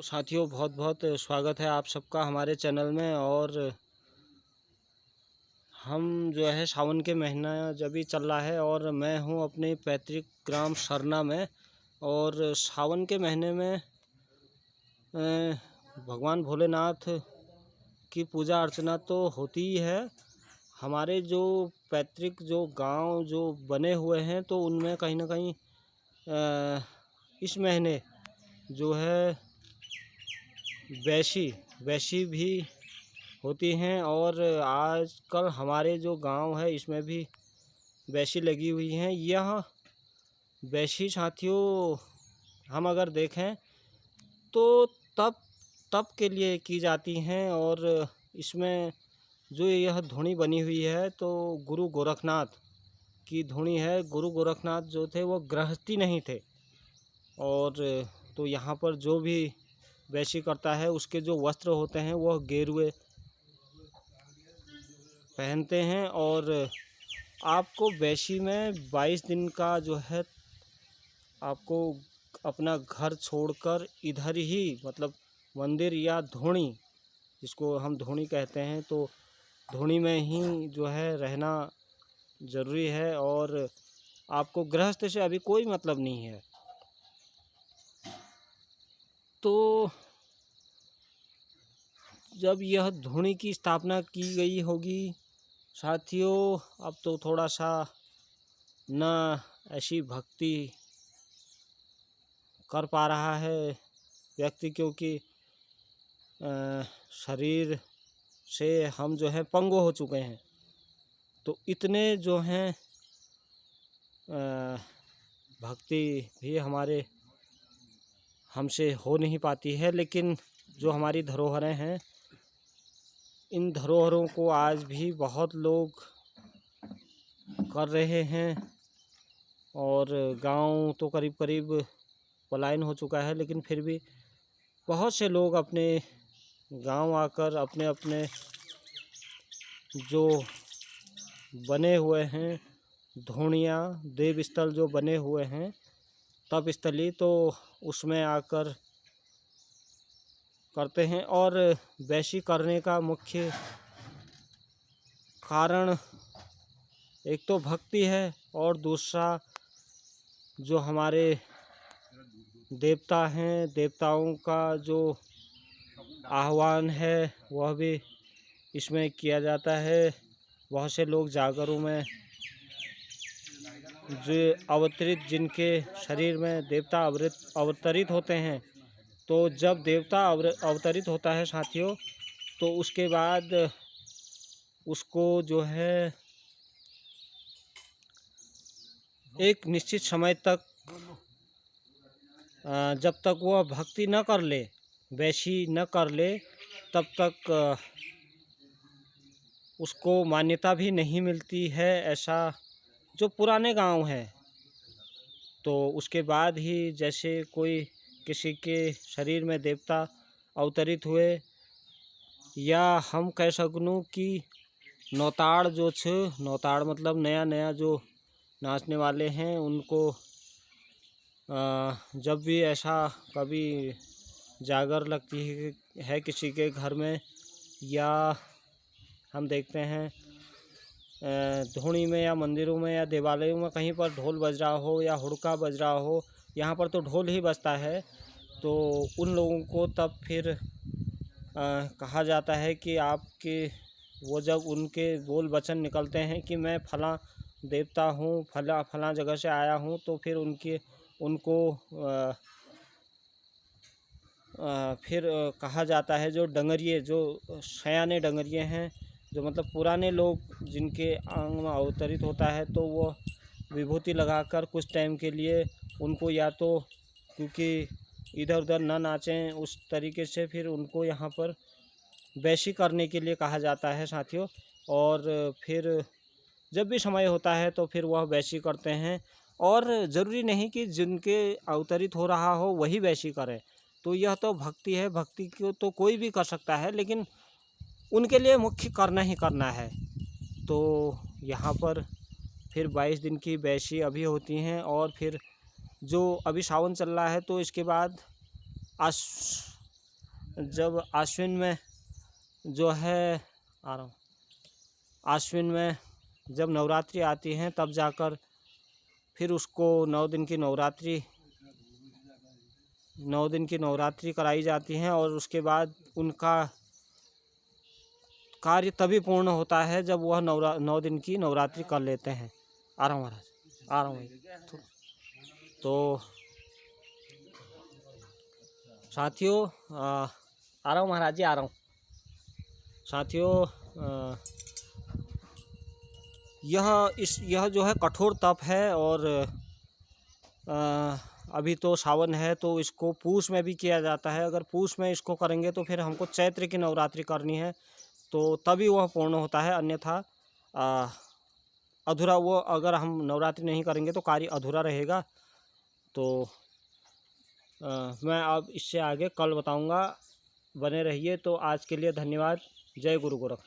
तो साथियों, बहुत बहुत स्वागत है आप सबका हमारे चैनल में। और हम जो है सावन के महीना जब भी चल रहा है और मैं हूँ अपने पैतृक ग्राम सरना में। और सावन के महीने में भगवान भोलेनाथ की पूजा अर्चना तो होती ही है। हमारे जो पैतृक जो गांव जो बने हुए हैं तो उनमें कहीं ना कहीं इस महीने जो है वैशी भी होती हैं। और आजकल हमारे जो गांव है इसमें भी वैशी लगी हुई हैं। यह वैशी साथियों हम अगर देखें तो तप के लिए की जाती हैं। और इसमें जो यह धुनी बनी हुई है तो गुरु गोरखनाथ की धुनी है। गुरु गोरखनाथ जो थे वो गृहस्थी नहीं थे। और तो यहाँ पर जो भी वैशी करता है उसके जो वस्त्र होते हैं वह गेरुए पहनते हैं। और आपको वैशी में 22 दिन का जो है आपको अपना घर छोड़कर इधर ही मतलब मंदिर या धोनी जिसको हम धोनी कहते हैं तो धोनी में ही जो है रहना ज़रूरी है। और आपको गृहस्थ से अभी कोई मतलब नहीं है। तो जब यह धोनी की स्थापना की गई होगी साथियों, अब तो थोड़ा सा न ऐसी भक्ति कर पा रहा है व्यक्ति, क्योंकि शरीर से हम जो है पंगु हो चुके हैं। तो इतने जो हैं भक्ति भी हमारे हमसे हो नहीं पाती है। लेकिन जो हमारी धरोहरें हैं इन धरोहरों को आज भी बहुत लोग कर रहे हैं। और गांव तो करीब करीब पलायन हो चुका है, लेकिन फिर भी बहुत से लोग अपने गांव आकर अपने अपने जो बने हुए हैं धोनियाँ देव स्थल जो बने हुए हैं तप स्थली, तो उसमें आकर करते हैं। और वैशी करने का मुख्य कारण एक तो भक्ति है और दूसरा जो हमारे देवता हैं देवताओं का जो आह्वान है वह भी इसमें किया जाता है। बहुत से लोग जागरों में जो अवतरित जिनके शरीर में देवता अवतरित होते हैं, तो जब देवता अवतरित होता है साथियों तो उसके बाद उसको जो है एक निश्चित समय तक जब तक वह भक्ति न कर ले, वैशी न कर ले, तब तक उसको मान्यता भी नहीं मिलती है। ऐसा जो पुराने गांव हैं तो उसके बाद ही जैसे कोई किसी के शरीर में देवता अवतरित हुए, या हम कह सकूँ कि नौताड़ जो छे नौताड़ मतलब नया नया जो नाचने वाले हैं उनको जब भी ऐसा कभी जागर लगती है किसी के घर में, या हम देखते हैं धोनी में या मंदिरों में या देवालयों में कहीं पर ढोल बज रहा हो या हुड़का बज रहा हो, यहाँ पर तो ढोल ही बजता है, तो उन लोगों को तब फिर कहा जाता है कि आपके वो जब उनके बोल वचन निकलते हैं कि मैं फलां देवता हूँ, फलां जगह से आया हूँ, तो फिर उनको फिर कहा जाता है जो डंगरिये जो सयाने डंगरिये हैं, जो मतलब पुराने लोग जिनके अंग में अवतरित होता है, तो वो विभूति लगाकर कुछ टाइम के लिए उनको या तो क्योंकि इधर उधर ना नाचें उस तरीके से फिर उनको यहाँ पर वैशी करने के लिए कहा जाता है साथियों। और फिर जब भी समय होता है तो फिर वह वैशी करते हैं। और ज़रूरी नहीं कि जिनके अवतरित हो रहा हो वही वैशी करे, तो यह तो भक्ति है, भक्ति को तो कोई भी कर सकता है, लेकिन उनके लिए मुख्य करना ही करना है। तो यहाँ पर फिर 22 दिन की वैशी अभी होती हैं। और फिर जो अभी सावन चल रहा है तो इसके बाद जब आश्विन में जो है आश्विन में जब नवरात्रि आती हैं तब जाकर फिर उसको 9 दिन की नवरात्रि कराई जाती हैं और उसके बाद उनका कार्य तभी पूर्ण होता है जब वह 9 दिन की नवरात्रि कर लेते हैं। आ रहा हूँ महाराज, आ रहा हूँ भाई। तो साथियों आ रहा हूँ महाराज जी, आ रहा हूँ। साथियों यह जो है कठोर तप है और अभी तो सावन है तो इसको पूष में भी किया जाता है। अगर पूष में इसको करेंगे तो फिर हमको चैत्र की नवरात्रि करनी है तो तभी वह पूर्ण होता है, अन्यथा अधूरा वो, अगर हम नवरात्रि नहीं करेंगे तो कार्य अधूरा रहेगा। तो मैं अब इससे आगे कल बताऊंगा, बने रहिए। तो आज के लिए धन्यवाद। जय गुरु गोरखनाथ।